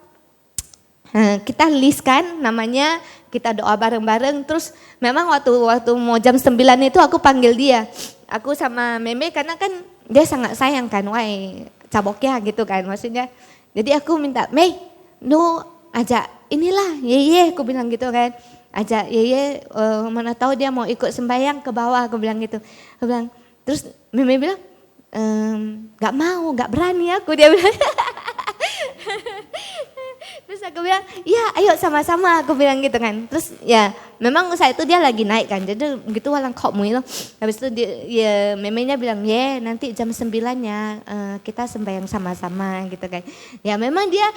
Kita list kan namanya, kita doa bareng-bareng. Terus memang waktu mau jam 9 itu aku panggil dia. Aku sama Meme karena kan dia sangat sayang kan, wahai caboknya gitu kan maksudnya. Jadi aku minta, Mei, ajak inilah Yeye, aku bilang gitu kan. Ajak Yeye, mana tahu dia mau ikut sembahyang ke bawah, aku bilang gitu. Aku bilang, terus Meme bilang, gak mau, gak berani aku, dia bilang. Terus aku bilang, ya ayo sama-sama, aku bilang gitu kan. Terus ya memang saat itu dia lagi naik kan, jadi gitu walang kok mui loh. Habis itu ya memenya bilang, nanti jam 9-nya kita sembahyang sama-sama gitu kan. Ya memang dia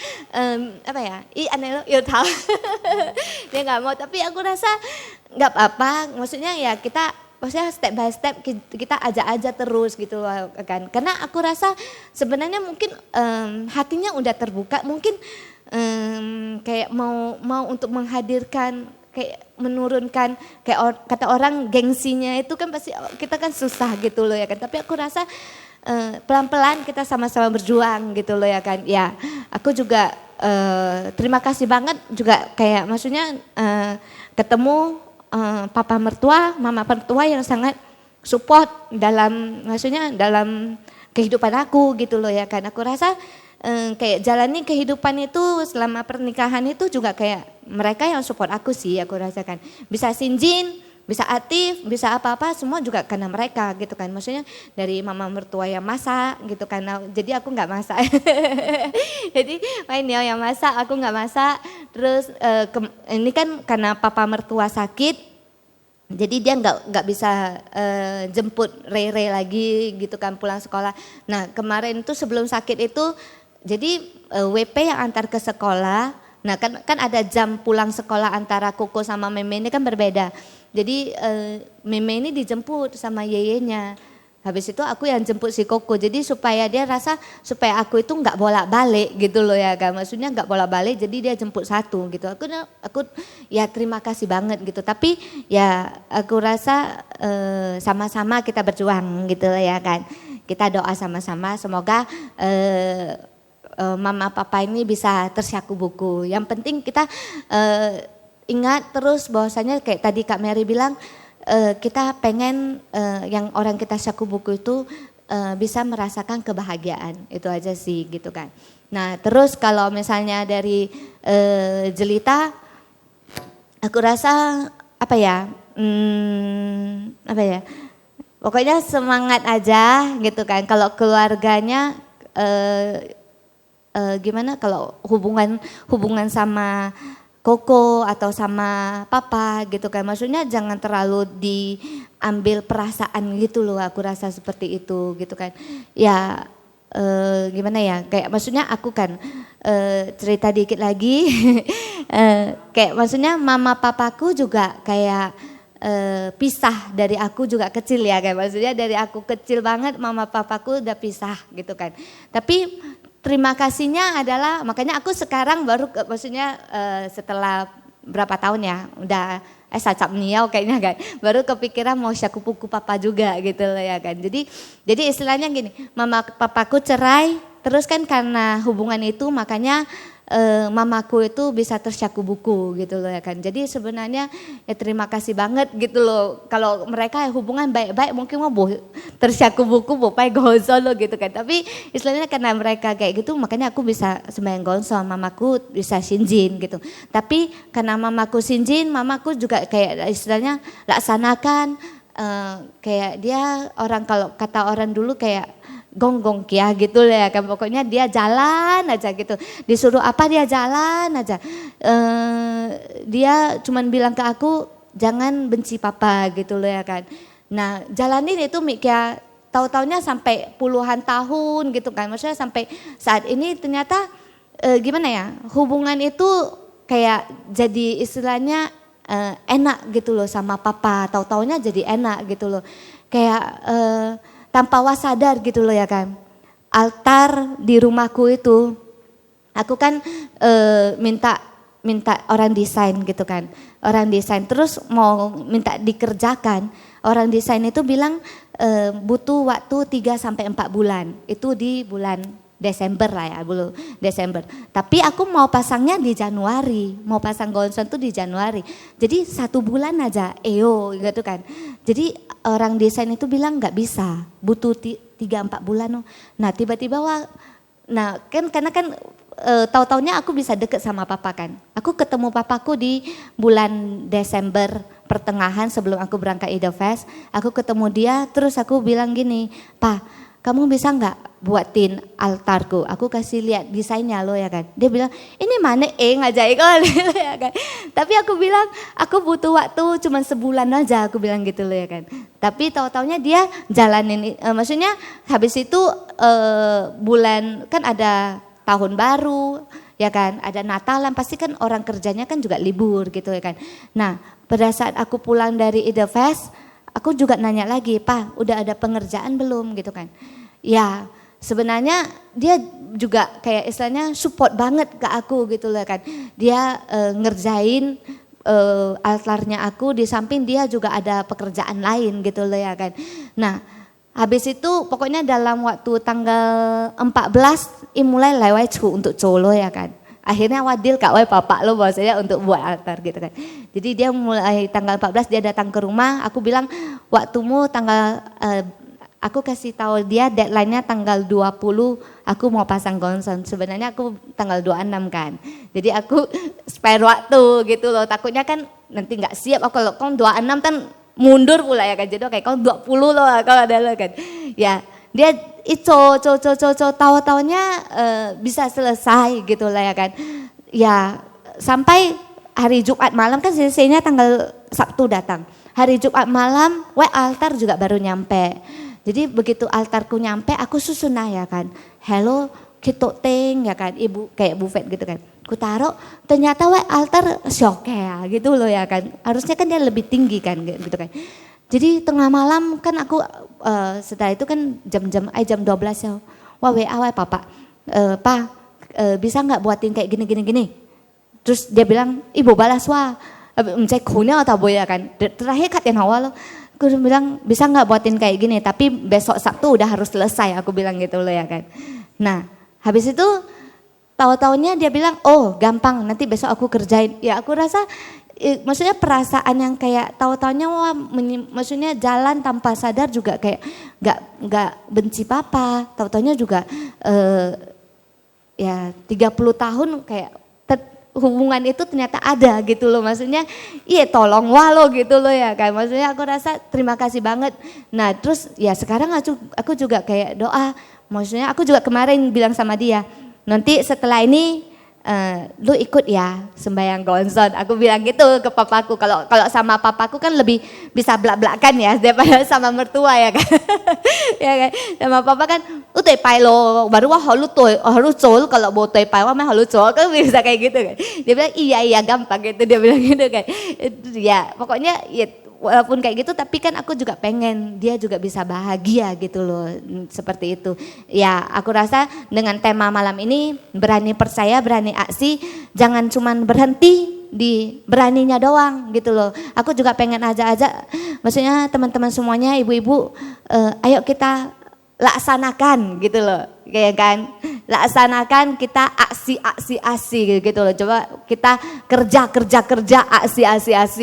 aneh loh, ya tahu. Dia gak mau, tapi aku rasa gak apa-apa, maksudnya ya maksudnya step by step kita ajak aja terus gitu kan. Karena aku rasa sebenarnya mungkin hatinya udah terbuka, mungkin kayak mau untuk menghadirkan, kayak menurunkan, kayak kata orang gengsinya itu kan pasti kita kan susah gitu loh ya kan. Tapi aku rasa pelan-pelan kita sama-sama berjuang gitu loh ya kan. Ya aku juga terima kasih banget juga kayak maksudnya ketemu papa mertua, mama mertua yang sangat support dalam kehidupan aku gitu loh ya kan. Aku rasa kayak jalani kehidupan itu selama pernikahan itu juga kayak mereka yang support aku sih, aku rasakan. Bisa sinjin, bisa aktif, bisa apa-apa semua juga karena mereka gitu kan. Maksudnya dari mama mertua yang masak gitu kan. Jadi aku nggak masak. Jadi Nio yang masak, aku nggak masak. Terus ini kan karena papa mertua sakit, jadi dia nggak bisa jemput Rere lagi gitu kan pulang sekolah. Nah kemarin itu sebelum sakit itu, jadi WP yang antar ke sekolah. Nah kan ada jam pulang sekolah antara Koko sama Meme ini kan berbeda. Jadi Meme ini dijemput sama yeyenya. Habis itu aku yang jemput si Koko. Jadi supaya dia rasa supaya aku itu nggak bolak-balik gitu loh ya kan. Maksudnya nggak bolak-balik, jadi dia jemput satu gitu. Aku ya terima kasih banget gitu. Tapi ya aku rasa sama-sama kita berjuang gitu ya kan. Kita doa sama-sama semoga mama papa ini bisa tersyaku buku. Yang penting kita ingat terus bahwasanya kayak tadi Kak Mary bilang, kita pengen yang orang kita syaku buku itu bisa merasakan kebahagiaan, itu aja sih gitu kan. Nah terus kalau misalnya dari Jelita, aku rasa apa ya, pokoknya semangat aja gitu kan. Kalau keluarganya gimana, kalau hubungan sama Koko atau sama Papa gitu kan, maksudnya jangan terlalu diambil perasaan gitu loh, aku rasa seperti itu gitu kan. Ya gimana ya, kayak maksudnya aku kan cerita dikit lagi, kayak maksudnya mama papaku juga kayak pisah dari aku juga kecil ya, kayak maksudnya dari aku kecil banget mama papaku udah pisah gitu kan. Tapi terima kasihnya adalah, makanya aku sekarang baru maksudnya setelah berapa tahun ya, udah sacap niau kayaknya kan, baru kepikiran mau syakupuku papa juga gitu loh ya kan. Jadi istilahnya gini, mama papaku cerai, terus kan karena hubungan itu makanya mamaku itu bisa tersyaku buku gitu loh ya kan. Jadi sebenarnya ya terima kasih banget gitu loh. Kalau mereka hubungan baik-baik mungkin mau tersyaku buku bopai gonson loh gitu kan. Tapi istilahnya karena mereka kayak gitu makanya aku bisa sembahyang gonson, mamaku bisa shinjin gitu. Tapi karena mamaku shinjin, mamaku juga kayak istilahnya laksanakan kayak dia orang, kalau kata orang dulu kayak gonggong ya gitu ya kan, pokoknya dia jalan aja gitu, disuruh apa dia jalan aja. Dia cuman bilang ke aku jangan benci papa gitu loh ya kan. Nah jalanin itu kayak tahu-taunya sampai puluhan tahun gitu kan, maksudnya sampai saat ini ternyata gimana ya, hubungan itu kayak jadi istilahnya enak gitu loh sama papa, tahu-taunya jadi enak gitu loh, kayak tanpa wasadar gitu loh ya kan. Altar di rumahku itu, aku kan minta orang desain gitu kan. Orang desain terus mau minta dikerjakan. Orang desain itu bilang butuh waktu 3-4 bulan. Itu di bulan Desember lah ya, bulan Desember. Tapi aku mau pasangnya di Januari, mau pasang gonson tuh di Januari. Jadi 1 bulan aja, gitu kan. Jadi orang desain itu bilang nggak bisa, butuh 3-4 bulan. Nah tiba-tiba nah kan karena kan tahu-taunya aku bisa deket sama papa kan. Aku ketemu papaku di bulan Desember pertengahan sebelum aku berangkat Idofest. Aku ketemu dia, terus aku bilang gini, "Pa, kamu bisa nggak buatin altarku? Aku kasih lihat desainnya lo ya kan." Dia bilang, "Ini mana ngajak kali ya kan." Tapi aku bilang, "Aku butuh waktu cuma sebulan aja," aku bilang gitu loh ya kan. Tapi tahu-taunya dia jalanin, maksudnya habis itu bulan kan ada tahun baru ya kan, ada Natalan, pasti kan orang kerjanya kan juga libur gitu ya kan. Nah pada saat aku pulang dari Idofest, aku juga nanya lagi, "Pa, udah ada pengerjaan belum?" gitu kan. Ya sebenarnya dia juga kayak istilahnya support banget ke aku gitu loh kan. Dia ngerjain altarnya aku, di samping dia juga ada pekerjaan lain gitu loh ya kan. Nah habis itu pokoknya dalam waktu tanggal 14 mulai lewat untuk colo ya kan. Akhirnya wadil kak wai papa lo bahwasanya untuk buat altar gitu kan. Jadi dia mulai tanggal 14 dia datang ke rumah, aku bilang waktumu tanggal aku kasih tahu dia deadline-nya tanggal 20 aku mau pasang gonson. Sebenarnya aku tanggal 26 kan. Jadi aku spare waktu gitu loh. Takutnya kan nanti nggak siap. Kalau 26 kan mundur pula ya kan. Jadi kayak 20 loh kalau ada lo kan. Ya dia tahu-taunya bisa selesai gitu lah ya kan. Ya sampai hari Jumat malam kan selesainya tanggal Sabtu datang. Hari Jumat malam altar juga baru nyampe. Jadi begitu altarku nyampe aku susun ya kan. Hello kitok teng ya kan, ibu kayak buffet gitu kan. Ku taruh ternyata altar syok ya gitu loh ya kan. Harusnya kan dia lebih tinggi kan gitu kan. Jadi tengah malam kan aku setelah itu kan jam 12 ya. WA papa. Pa bisa nggak buatin kayak gini. Terus dia bilang, "Ibu balas mencek kunyah atau boya kan." Terakhir katanya awal aku bilang bisa nggak buatin kayak gini, tapi besok Sabtu udah harus selesai, aku bilang gitu loh ya kan. Nah habis itu tahu-taunya dia bilang, "Oh gampang, nanti besok aku kerjain." Ya aku rasa maksudnya perasaan yang kayak tahu-taunya wah maksudnya jalan tanpa sadar juga kayak nggak benci papa, tahu-taunya juga ya 30 tahun kayak hubungan itu ternyata ada gitu loh, maksudnya iya tolong wah lo gitu loh ya kan, maksudnya aku rasa terima kasih banget. Nah terus ya sekarang aku juga kayak doa, maksudnya aku juga kemarin bilang sama dia, nanti setelah ini lu ikut ya sembahyang gonson. Aku bilang gitu ke papaku. Kalau sama papaku kan lebih bisa belak-belakan ya daripada sama mertua ya kan. Ya kan. Sama papa kan, "Utai pai lo, baru wah halu col kalau mau utai pai wah mah halu col." Kan bisa kayak gitu kan. Dia bilang iya gampang gitu, dia bilang gitu kan. Ya pokoknya ya walaupun kayak gitu tapi kan aku juga pengen dia juga bisa bahagia gitu loh, seperti itu. Ya aku rasa dengan tema malam ini berani percaya, berani aksi, jangan cuman berhenti di beraninya doang gitu loh. Aku juga pengen ajak-ajak, maksudnya teman-teman semuanya, ibu-ibu, ayo kita laksanakan gitu loh, kayak kan, laksanakan kita aksi gitu loh, coba kita kerja aksi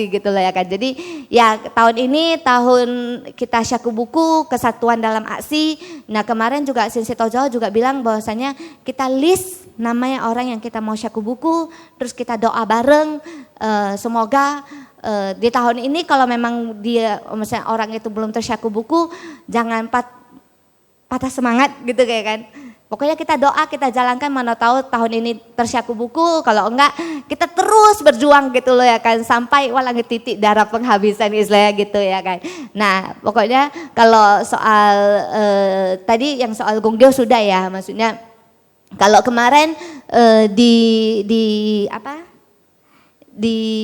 gitu loh ya kan. Jadi ya tahun ini tahun kita syaku buku kesatuan dalam aksi. Nah kemarin juga Sensei Tojo juga bilang bahwasanya kita list namanya orang yang kita mau syaku buku, terus kita doa bareng, semoga di tahun ini kalau memang dia misalnya orang itu belum tersyaku buku, jangan patah semangat gitu kayak kan. Pokoknya kita doa, kita jalankan, mana tahu tahun ini tersyaku buku, kalau enggak kita terus berjuang gitu loh ya kan, sampai walang titik darah penghabisan istilahnya gitu ya kan. Nah pokoknya kalau soal tadi yang soal Gonggyo sudah ya, maksudnya kalau kemarin di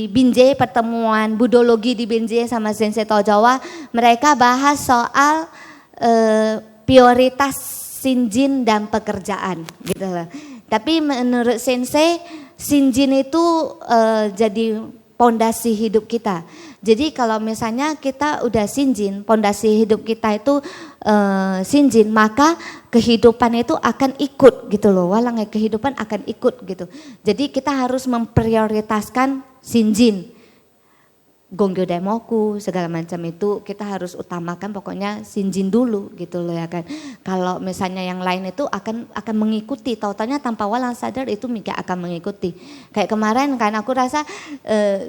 Binjai, pertemuan budologi di Binjai sama Sensei Tojawa, mereka bahas soal prioritas sinjin dan pekerjaan gitu loh. Tapi menurut Sensei, sinjin itu jadi pondasi hidup kita. Jadi kalau misalnya kita udah sinjin, pondasi hidup kita itu sinjin, maka kehidupan itu akan ikut gitu loh. Walangnya kehidupan akan ikut gitu. Jadi kita harus memprioritaskan sinjin. Gonggyo Daimoku segala macam itu kita harus utamakan, pokoknya sinjin dulu gitu loh ya kan. Kalau misalnya yang lain itu akan mengikuti, tautannya tanpa walang sadar itu Mika akan mengikuti. Kayak kemarin kan aku rasa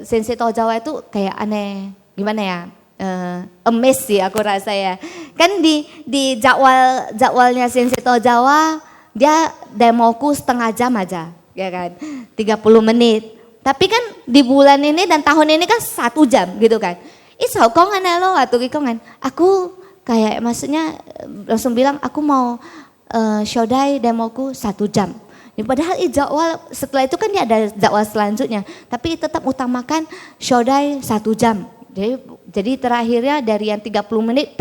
Sensei Tojawa itu kayak aneh, gimana ya, amazed sih aku rasa ya. Kan di jadwalnya Sensei Tojawa dia Daimoku setengah jam aja ya kan, 30 menit. Tapi kan di bulan ini dan tahun ini kan 1 jam gitu kan. Isau kongan lo atau kongan. Aku kayak maksudnya langsung bilang aku mau shodai demoku 1 jam. Padahal jadwal setelah itu kan dia ada jadwal selanjutnya. Tapi tetap utamakan shodai 1 jam. Jadi terakhirnya dari yang 30 menit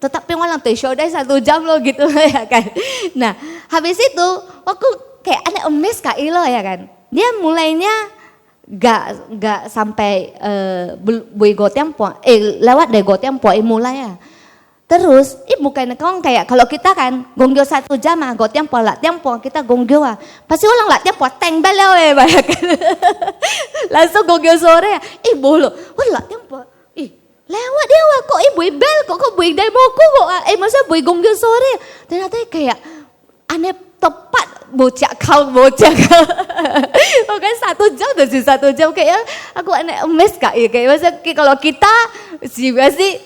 tetap pengen tuh shodai 1 jam lo gitu ya kan. Nah habis itu aku kayak ada emes kak Ilo ya kan. Dia mulainya gak sampai bui gotempo lewat deh gotempo mulai ya. Terus bukan kayak kalau kita kan gonggyo 1 jam gotempo lah tempo kita gonggyo pasti ulang lah tempo teng belaw kan. Langsung gonggyo sore bolo lah tempo lewat dia kok bui bel kok bui daimoku kok masa bui gonggyo sore, ternyata kayak aneh tepat bocah kau. Oke 1 jam tuh sih 1 jam kayak aku aneh emes kak ya kayak masa kalau kita sih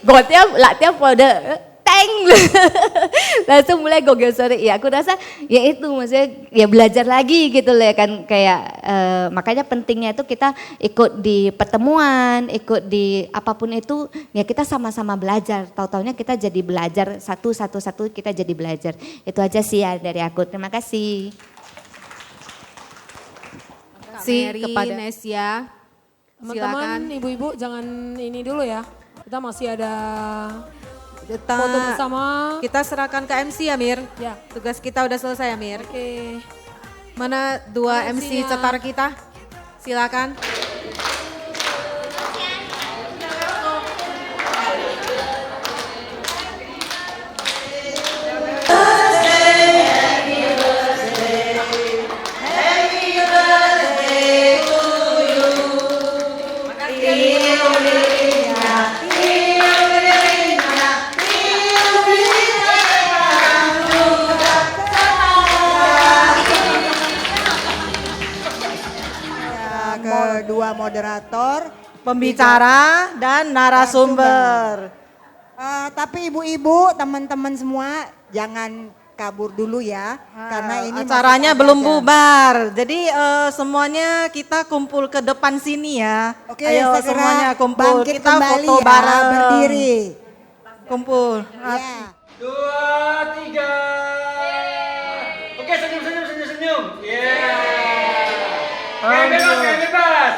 gotnya latihan pada teng langsung mulai gogel sore ya. Aku rasa ya itu maksudnya ya belajar lagi gitu loh ya kan, kayak makanya pentingnya itu kita ikut di pertemuan, ikut di apapun itu ya kita sama-sama belajar, tahu-taunya kita jadi belajar satu kita jadi belajar. Itu aja sih ya dari aku. Terima kasih. Kepada Nesia. Teman-teman, ibu-ibu jangan ini dulu ya. Kita masih ada Kita, foto bersama. Kita serahkan ke MC Amir. Ya. Tugas kita udah selesai Amir. Oke. Mana 2 MC MC-nya? cetar kita? Silakan. kedua moderator, pembicara dan narasumber. Tapi ibu-ibu, teman-teman semua jangan kabur dulu ya, karena ini Acaranya masih belum ada. bubar. Jadi semuanya kita kumpul ke depan sini ya. Oke, Ayo segera semuanya kumpul. bangkit Kita kembali foto ya, bareng. berdiri. Kumpul. Ya. 2, 3. Oke, senyum. Kayak bebas.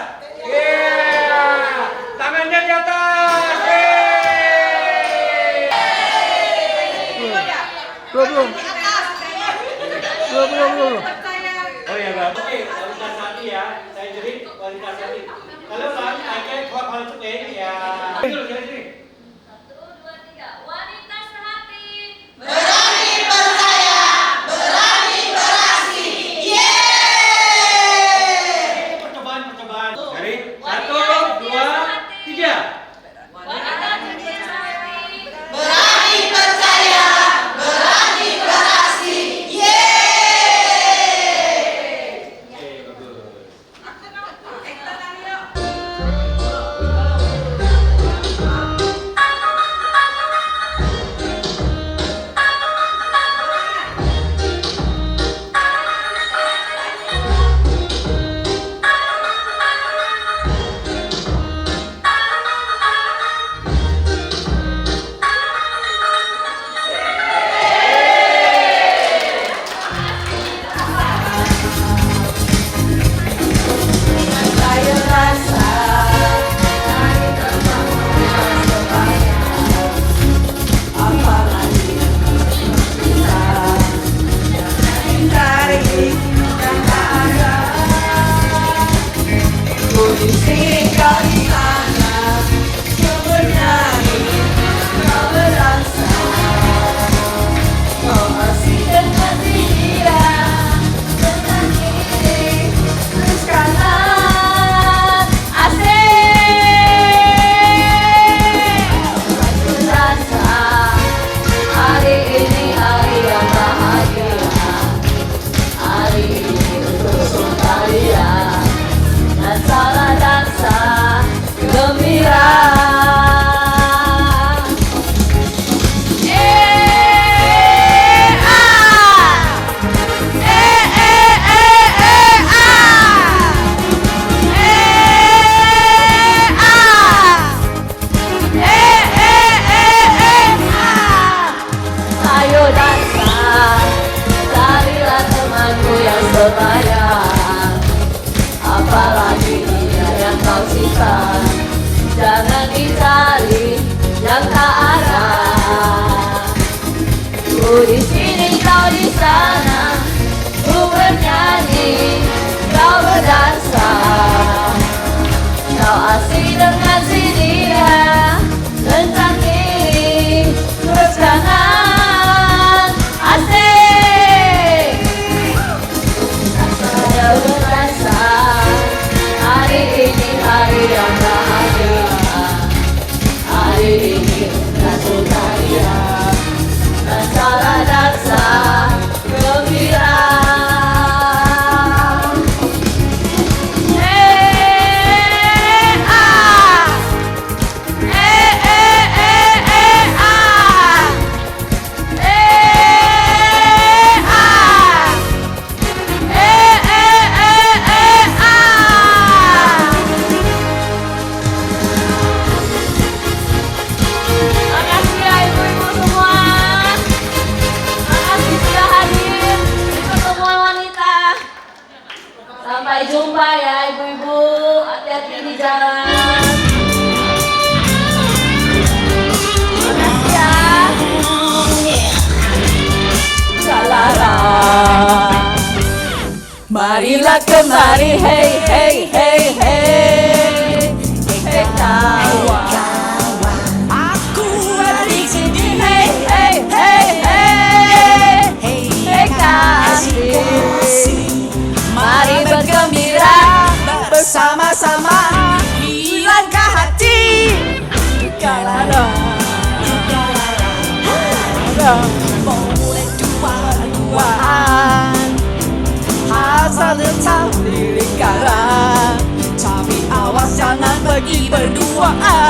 Tangannya di atas. Belum. Oh iya, Bang. Oke, wanita sati ya. Saya jadi wanita sati. Kalau Bang, aja kuat hal itu ya. Sini. Percobaan. Dari 1, 2, 3. Jangan dicari yang tak ada. Ku di sini, kau di sana. Ku bernyanyi, kau berdansa. Kau asik dengan si dia, rencang kiri, terus kanan, asik. Saya berdansa, hari ini hari yang bahagia. Hari ini dansa tarian, dansalah dansa gembira. Makasih ya ibu-ibu semua. Makasih sudah hadir di pertemuan wanita. Sampai jumpa ya ibu-ibu. Hati-hati di jalan. Makasih ya. Salara. Marilah kemari, hey hey hey hey. Hey kawan. Aku ada di sini, hey hey hey hey. Hey kasih. Mari bergembira bersama-sama, hilangkan hati. Boleh dua-duaan, asal tahu diri kalah. berduaan.